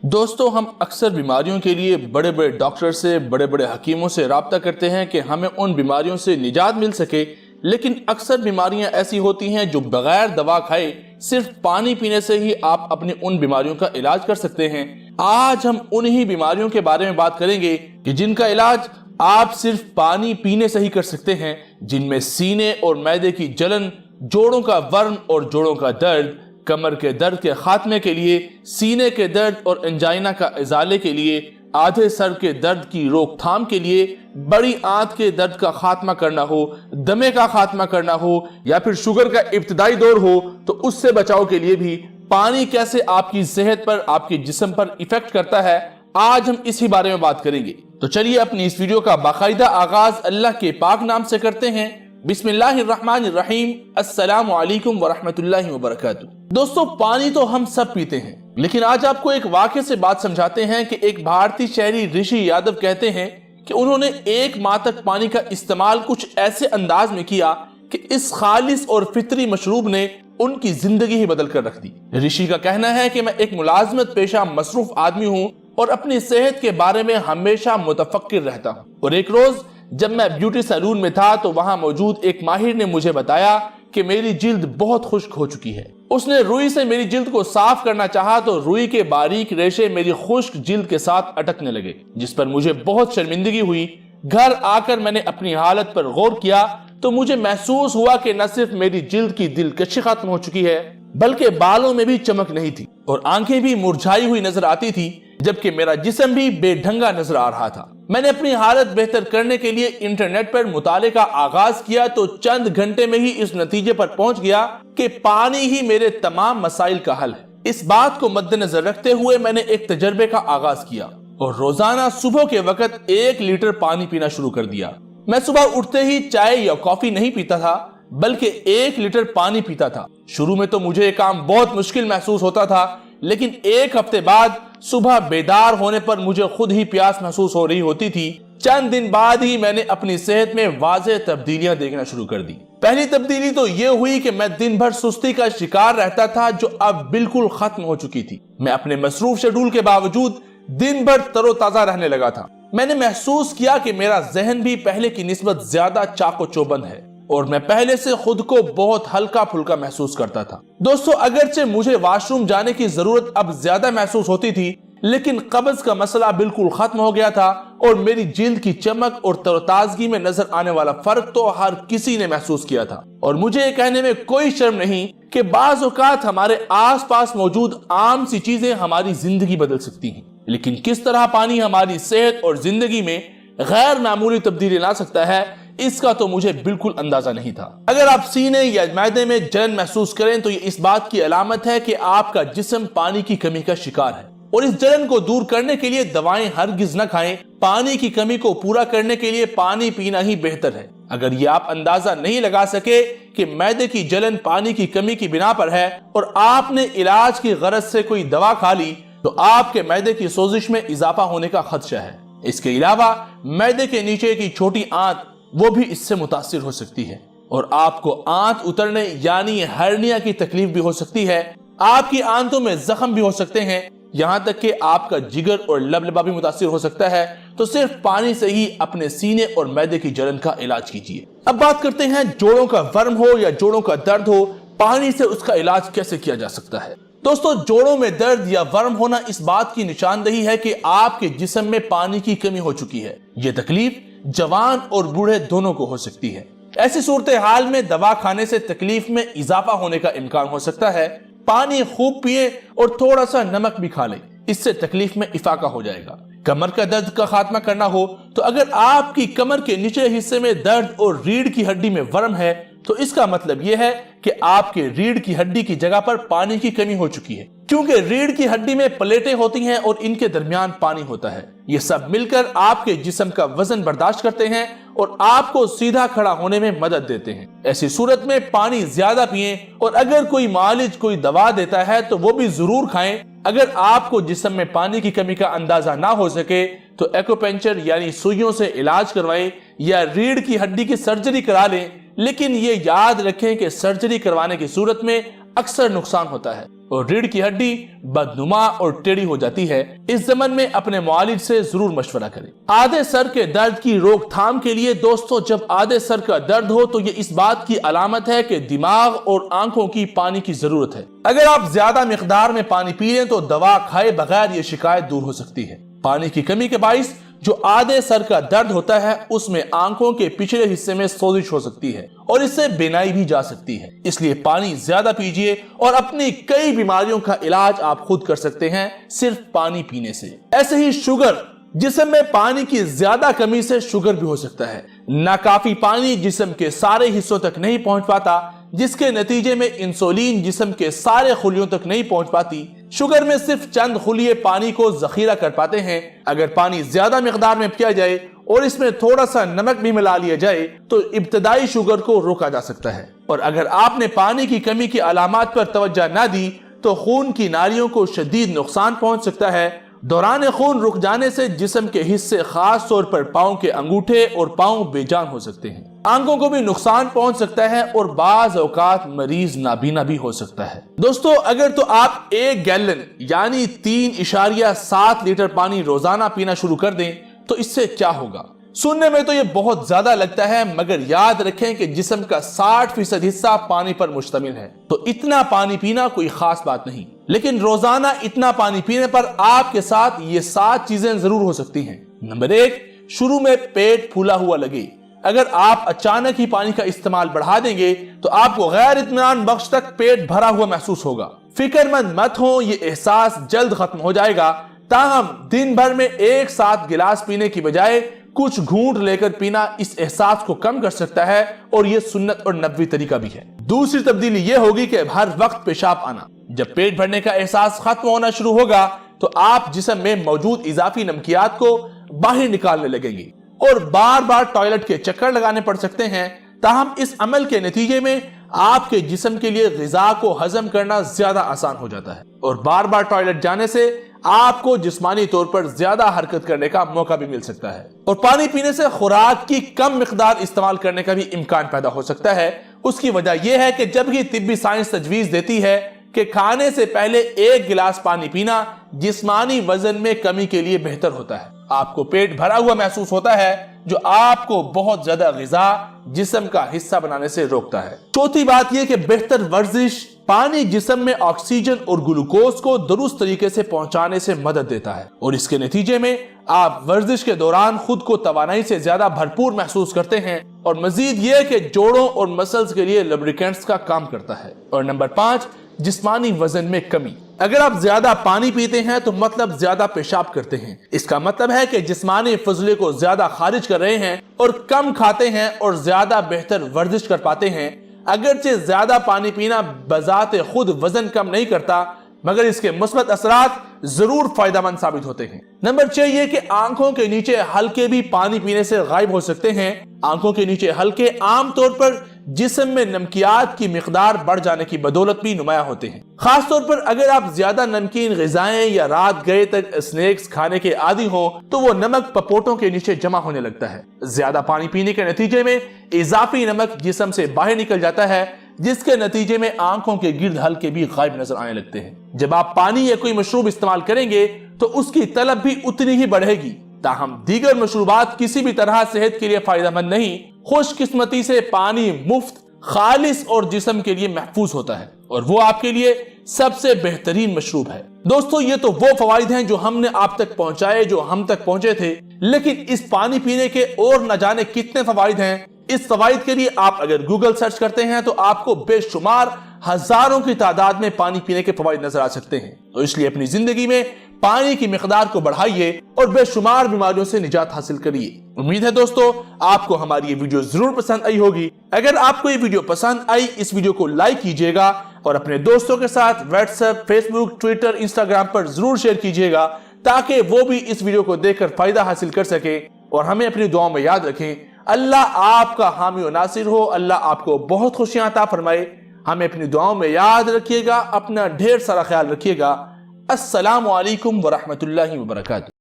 دوستو ہم اکثر بیماریوں کے لیے بڑے بڑے ڈاکٹر سے بڑے بڑے حکیموں سے رابطہ کرتے ہیں کہ ہمیں ان بیماریوں سے نجات مل سکے، لیکن اکثر بیماریاں ایسی ہوتی ہیں جو بغیر دوا کھائے صرف پانی پینے سے ہی آپ اپنی ان بیماریوں کا علاج کر سکتے ہیں۔ آج ہم انہی بیماریوں کے بارے میں بات کریں گے کہ جن کا علاج آپ صرف پانی پینے سے ہی کر سکتے ہیں، جن میں سینے اور معدے کی جلن، جوڑوں کا ورم اور جوڑوں کا درد، کمر کے درد کے خاتمے کے لیے، سینے کے درد اور انجائنا کا ازالے کے لیے، آدھے سر کے درد کی روک تھام کے لیے، بڑی آنت کے درد کا خاتمہ کرنا ہو، دمے کا خاتمہ کرنا ہو یا پھر شوگر کا ابتدائی دور ہو تو اس سے بچاؤ کے لیے بھی پانی کیسے آپ کی صحت پر، آپ کے جسم پر ایفیکٹ کرتا ہے، آج ہم اسی بارے میں بات کریں گے۔ تو چلیے اپنی اس ویڈیو کا باقاعدہ آغاز اللہ کے پاک نام سے کرتے ہیں۔ بسم اللہ الرحمن الرحیم۔ السلام علیکم ورحمۃ اللہ وبرکاتہ۔ دوستو پانی تو ہم سب پیتے ہیں، لیکن آج آپ کو ایک واقعے سے بات سمجھاتے ہیں کہ ایک بھارتی شہری رشی یادو کہتے ہیں کہ انہوں نے 1 ماہ تک پانی کا استعمال کچھ ایسے انداز میں کیا کہ اس خالص اور فطری مشروب نے ان کی زندگی ہی بدل کر رکھ دی۔ رشی کا کہنا ہے کہ میں ایک ملازمت پیشہ مصروف آدمی ہوں اور اپنی صحت کے بارے میں ہمیشہ متفکر رہتا ہوں، اور ایک روز جب میں بیوٹی سیلون میں تھا تو وہاں موجود ایک ماہر نے مجھے بتایا کہ میری جلد بہت خشک ہو چکی ہے۔ اس نے روئی سے میری جلد کو صاف کرنا چاہا تو روئی کے باریک ریشے میری خشک جلد کے ساتھ اٹکنے لگے، جس پر مجھے بہت شرمندگی ہوئی۔ گھر آ کر میں نے اپنی حالت پر غور کیا تو مجھے محسوس ہوا کہ نہ صرف میری جلد کی دلکشی ختم ہو چکی ہے بلکہ بالوں میں بھی چمک نہیں تھی اور آنکھیں بھی مرجھائی ہوئی نظر آتی تھی، جبکہ میرا جسم بھی بے ڈھنگا نظر آ رہا تھا۔ میں نے اپنی حالت بہتر کرنے کے لیے انٹرنیٹ پر مطالعے کا آغاز کیا تو چند گھنٹے میں ہی اس نتیجے پر پہنچ گیا کہ پانی ہی میرے تمام مسائل کا حل ہے۔ اس بات کو مد نظر رکھتے ہوئے میں نے ایک تجربے کا آغاز کیا اور روزانہ صبح کے وقت 1 لیٹر پانی پینا شروع کر دیا۔ میں صبح اٹھتے ہی چائے یا کافی نہیں پیتا تھا بلکہ 1 لیٹر پانی پیتا تھا۔ شروع میں تو مجھے یہ کام بہت مشکل محسوس ہوتا تھا، لیکن 1 ہفتے بعد صبح بیدار ہونے پر مجھے خود ہی پیاس محسوس ہو رہی ہوتی تھی۔ چند دن بعد ہی میں نے اپنی صحت میں واضح تبدیلیاں دیکھنا شروع کر دی۔ پہلی تبدیلی تو یہ ہوئی کہ میں دن بھر سستی کا شکار رہتا تھا جو اب بالکل ختم ہو چکی تھی۔ میں اپنے مصروف شیڈول کے باوجود دن بھر تر و تازہ رہنے لگا تھا۔ میں نے محسوس کیا کہ میرا ذہن بھی پہلے کی نسبت زیادہ چاق و چوبند ہے اور میں پہلے سے خود کو بہت ہلکا پھلکا محسوس کرتا تھا۔ دوستو اگرچہ مجھے واش روم جانے کی ضرورت اب زیادہ محسوس ہوتی تھی، لیکن قبض کا مسئلہ بالکل ختم ہو گیا تھا اور میری جلد کی چمک اور تر و تازگی میں نظر آنے والا فرق تو ہر کسی نے محسوس کیا تھا۔ اور مجھے یہ کہنے میں کوئی شرم نہیں کہ بعض اوقات ہمارے آس پاس موجود عام سی چیزیں ہماری زندگی بدل سکتی ہیں، لیکن کس طرح پانی ہماری صحت اور زندگی میں غیر معمولی تبدیلی لا سکتا ہے اس کا تو مجھے بالکل اندازہ نہیں تھا۔ اگر آپ سینے یا معدے میں جلن محسوس کریں تو یہ اس بات کی علامت ہے کہ آپ کا جسم پانی کی کمی کا شکار ہے، اور اس جلن کو دور کرنے کے لیے دوائیں ہرگز نہ کھائیں۔ پانی کی کمی کو پورا کرنے کے لیے پانی پینا ہی بہتر ہے۔ اگر یہ آپ اندازہ نہیں لگا سکے کہ معدے کی جلن پانی کی کمی کی بنا پر ہے اور آپ نے علاج کی غرض سے کوئی دوا کھا لی تو آپ کے معدے کی سوزش میں اضافہ ہونے کا خدشہ ہے۔ اس کے علاوہ معدے کے نیچے کی چھوٹی آنت وہ بھی اس سے متاثر ہو سکتی ہے اور آپ کو آنت اترنے یعنی ہرنیا کی تکلیف بھی ہو سکتی ہے۔ آپ کی آنتوں میں زخم بھی ہو سکتے ہیں، یہاں تک کہ آپ کا جگر اور لبلبا بھی متاثر ہو سکتا ہے۔ تو صرف پانی سے ہی اپنے سینے اور معدے کی جلن کا علاج کیجیے۔ اب بات کرتے ہیں جوڑوں کا ورم ہو یا جوڑوں کا درد ہو، پانی سے اس کا علاج کیسے کیا جا سکتا ہے۔ دوستو جوڑوں میں درد یا ورم ہونا اس بات کی نشاندہی ہے کہ آپ کے جسم میں پانی کی کمی ہو چکی ہے۔ یہ تکلیف جوان اور بوڑھے دونوں کو ہو سکتی ہے۔ ایسی صورتحال میں دوا کھانے سے تکلیف میں اضافہ ہونے کا امکان ہو سکتا ہے۔ پانی خوب پیے اور تھوڑا سا نمک بھی کھا لیں، اس سے تکلیف میں افاقہ ہو جائے گا۔ کمر کا درد کا خاتمہ کرنا ہو تو اگر آپ کی کمر کے نچلے حصے میں درد اور ریڑھ کی ہڈی میں ورم ہے تو اس کا مطلب یہ ہے کہ آپ کے ریڑھ کی ہڈی کی جگہ پر پانی کی کمی ہو چکی ہے، کیونکہ ریڑھ کی ہڈی میں پلیٹیں ہوتی ہیں اور ان کے درمیان پانی ہوتا ہے۔ یہ سب مل کر آپ کے جسم کا وزن برداشت کرتے ہیں اور آپ کو سیدھا کھڑا ہونے میں مدد دیتے ہیں۔ ایسی صورت میں پانی زیادہ پئیں اور اگر کوئی معالج کوئی دوا دیتا ہے تو وہ بھی ضرور کھائیں۔ اگر آپ کو جسم میں پانی کی کمی کا اندازہ نہ ہو سکے تو ایکوپنکچر یعنی سوئیوں سے علاج کروائیں یا ریڑھ کی ہڈی کی سرجری کرا لیں، لیکن یہ یاد رکھیں کہ سرجری کروانے کی صورت میں اکثر نقصان ہوتا ہے اور रीढ़ की हड्डी बदनुमा और टेढ़ी हो जाती है। इस ज़मन में अपने मुआलिज से जरूर मशवरा करें। आधे सर के दर्द की रोकथाम के लिए दोस्तों, जब आधे सर का दर्द हो तो ये इस बात की अलामत है कि दिमाग और आंखों की पानी की जरूरत है। अगर आप ज्यादा मिकदार में पानी पी लें तो दवा खाए बगैर ये शिकायत दूर हो सकती है। पानी की कमी के बाइस जो आधे सर का दर्द होता है उसमें आंखों के पिछले हिस्से में सोजिश हो सकती है और इससे बीनाई भी जा सकती है। इसलिए पानी ज्यादा पीजिए और अपनी कई बीमारियों का इलाज आप खुद कर सकते हैं सिर्फ पानी पीने से। ऐसे ही शुगर, जिस्म में पानी की ज्यादा कमी से शुगर भी हो सकता है। नाकाफी पानी जिस्म के सारे हिस्सों तक नहीं पहुंच पाता, जिसके नतीजे में इंसुलिन जिस्म के सारे खुलियों तक नहीं पहुंच पाती। शुगर में सिर्फ चंद खुलिये पानी को जखीरा कर पाते हैं। अगर पानी ज्यादा मिकदार में पिया जाए और इसमें थोड़ा सा नमक भी मिला लिया जाए तो इब्तदाई शुगर को रोका जा सकता है। और अगर आपने पानी की कमी की अलामात पर तवज्जो न दी तो खून की नालियों को शदीद नुकसान पहुंच सकता है। दौरान खून रुक जाने से जिस्म के हिस्से, खास तौर पर पाँव के अंगूठे और पाँव बेजान हो सकते हैं। आंखों को भी नुकसान पहुंच सकता है और बाज औकात मरीज नाबीना भी हो सकता है। दोस्तों, अगर तो आप 1 गैलन यानी 3.7 लीटर पानी रोजाना पीना शुरू कर दें तो इससे क्या होगा? सुनने में तो ये बहुत ज्यादा लगता है, मगर याद रखें कि जिस्म का 60% हिस्सा पानी पर मुश्तमिल है, तो इतना पानी पीना कोई खास बात नहीं। लेकिन रोजाना इतना पानी पीने पर आपके साथ ये 7 चीजें जरूर हो सकती हैं। नंबर 1, शुरू में पेट फूला हुआ लगे। अगर आप अचानक ही पानी का इस्तेमाल बढ़ा देंगे तो आपको गैर इत्मीनान बख्श तक पेट भरा हुआ महसूस होगा। फिक्रमंद मत हो, ये एहसास जल्द खत्म हो जाएगा। ताहम दिन भर में एक साथ गिलास पीने की बजाय कुछ घूंट लेकर पीना इस एहसास को कम कर सकता है और ये सुन्नत और नबवी तरीका भी है। दूसरी तब्दीली ये होगी कि हर वक्त पेशाब आना। जब पेट भरने का एहसास खत्म होना शुरू होगा तो आप जिस्म में मौजूद इजाफी नमकियात को बाहर निकालने लगेंगे और बार बार टॉयलेट के चक्कर लगाने पड़ सकते हैं। ताहम इस अमल के नतीजे में आपके जिस्म के लिए ग़िज़ा को हजम करना ज्यादा आसान हो जाता है और बार बार टॉयलेट जाने से आपको जिस्मानी तौर पर ज्यादा हरकत करने का मौका भी मिल सकता है। और पानी पीने से खुराक की कम मिकदार इस्तेमाल करने का भी इम्कान पैदा हो सकता है। उसकी वजह यह है कि जबकि तिब्बी साइंस तजवीज देती है कि खाने से पहले 1 गिलास पानी पीना जिस्मानी वजन में कमी के लिए बेहतर होता है। आपको पेट भरा हुआ महसूस होता है जो आपको बहुत ज्यादा ग़िज़ा जिस्म का हिस्सा बनाने से रोकता है। चौथी बात यह कि बेहतर वर्जिश पानी जिस्म में ऑक्सीजन और ग्लूकोज को दुरुस्त तरीके से पहुंचाने से मदद देता है और इसके नतीजे में आप वर्जिश के दौरान खुद को तवानाई से ज्यादा भरपूर महसूस करते हैं। और मजीद यह कि जोड़ों और मसल्स के लिए लुब्रिकेंट्स का काम करता है। और नंबर 5, जिस्मानी वजन में कमी। अगर आप ज्यादा पानी पीते हैं तो मतलब ज्यादा पेशाब करते हैं। इसका मतलब है कि जिस्मानी फजले को ज्यादा खारिज कर रहे हैं और कम खाते हैं और ज्यादा बेहतर वर्जिश कर पाते हैं। अगरचे ज्यादा पानी पीना बजाते खुद वजन कम नहीं करता, मगर इसके मुस्बत असरात जरूर फायदेमंद साबित होते हैं। नंबर 6 ये कि आंखों के नीचे हल्के भी पानी पीने से गायब हो सकते हैं। आंखों के नीचे हल्के आमतौर पर जिस्म में नमकियात की मिकदार बढ़ जाने की बदौलत भी नुमाया होते हैं। खास तौर पर अगर आप ज्यादा नमकीन ग़िज़ाएं या रात गए तक स्नैक्स खाने के आदी हो तो वो नमक पपोटों के नीचे जमा होने लगता है। ज्यादा पानी पीने के नतीजे में इजाफी नमक जिस्म से बाहर निकल जाता है, जिसके नतीजे में आंखों के गिर्द हल्के भी गायब नजर आने लगते हैं। जब आप पानी या कोई मशरूब इस्तेमाल करेंगे तो उसकी तलब भी उतनी ही बढ़ेगी। ताहम दीगर मशरूबात किसी भी तरह सेहत के लिए फायदेमंद नहीं। खुशकिस्मती से पानी मुफ्त, खालिस और जिस्म के लिए महफूज होता है और वो आपके लिए सबसे बेहतरीन मशरूब है। दोस्तों, ये तो वो फवाइद हैं जो हमने आप तक पहुंचाए, जो हम तक पहुंचे थे। लेकिन इस पानी पीने के और न जाने कितने फवाइद हैं। इस फवाइद के लिए आप अगर गूगल सर्च करते हैं तो आपको बेशुमार हजारों की तादाद में पानी पीने के फवाइद नजर आ सकते हैं। तो इसलिए अपनी जिंदगी में पानी की मिकदार को बढ़ाइए और बेशुमार बीमारियों से निजात हासिल करिए। उम्मीद है दोस्तों आपको हमारी ये वीडियो जरूर पसंद आई होगी। अगर आपको ये वीडियो पसंद आई, इस वीडियो को लाइक कीजिएगा और अपने दोस्तों के साथ व्हाट्सएप, फेसबुक, ट्विटर, इंस्टाग्राम पर जरूर शेयर कीजिएगा ताकि वो भी इस वीडियो को देखकर फायदा हासिल कर सके। और हमें अपनी दुआओं में याद रखें। अल्लाह आपका हामी और नासिर हो। अल्लाह आपको बहुत खुशियां अता फरमाए। हमें अपनी दुआओं में याद रखिएगा। अपना ढेर सारा ख्याल रखिएगा। अस्सलामु अलैकुम व रहमतुल्लाहि व बरकातुहू।